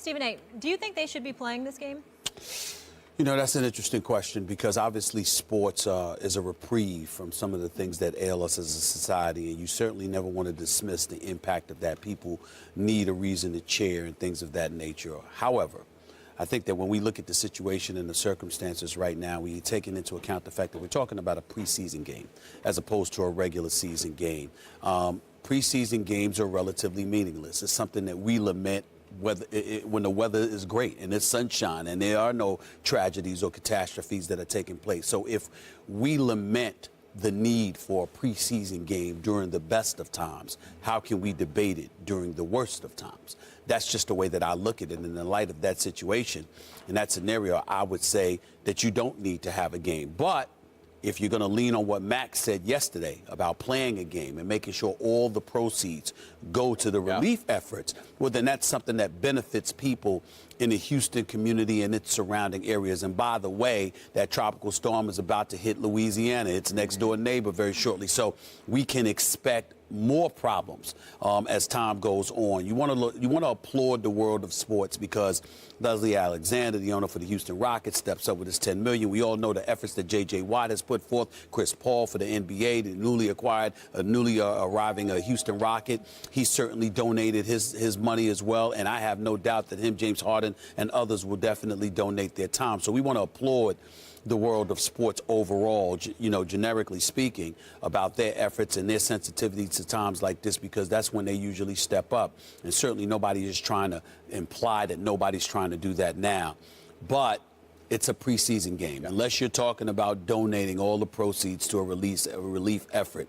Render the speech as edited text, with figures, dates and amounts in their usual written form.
Stephen A., do you think they should be playing this game? You know, that's an interesting question because obviously sports is a reprieve from some of the things that ail us as a society, and you certainly never want to dismiss the impact of that. People need a reason to cheer and things of that nature. However, I think that when we look at the situation and the circumstances right now, we taking into account the fact that we're talking about a preseason game as opposed to a regular season game. Preseason games are relatively meaningless. It's something that we lament when the weather is great and it's sunshine and there are no tragedies or catastrophes that are taking place. So if we lament the need for a preseason game during the best of times, how can we debate it during the worst of times? That's just the way that I look at it. And in the light of that situation, in that scenario, I would say that you don't need to have a game. But if you're going to lean on what Max said yesterday about playing a game and making sure all the proceeds go to the relief efforts, well, then that's something that benefits people in the Houston community and its surrounding areas. And by the way, that tropical storm is about to hit Louisiana, its next door neighbor, very shortly. So we can expect more problems as time goes on. You want to applaud the world of sports because Leslie Alexander, the owner for the Houston Rockets, steps up with his $10 million. We all know the efforts that J.J. Watt has put forth. Chris Paul for the NBA, the newly arriving Houston Rocket. He certainly donated his money as well, and I have no doubt that him, James Harden, and others will definitely donate their time. So we want to applaud the world of sports overall, you know, generically speaking, about their efforts and their sensitivity to times like this, because that's when they usually step up. And certainly nobody is trying to imply that nobody's trying to do that now. But it's a preseason game. Unless you're talking about donating all the proceeds to a relief effort,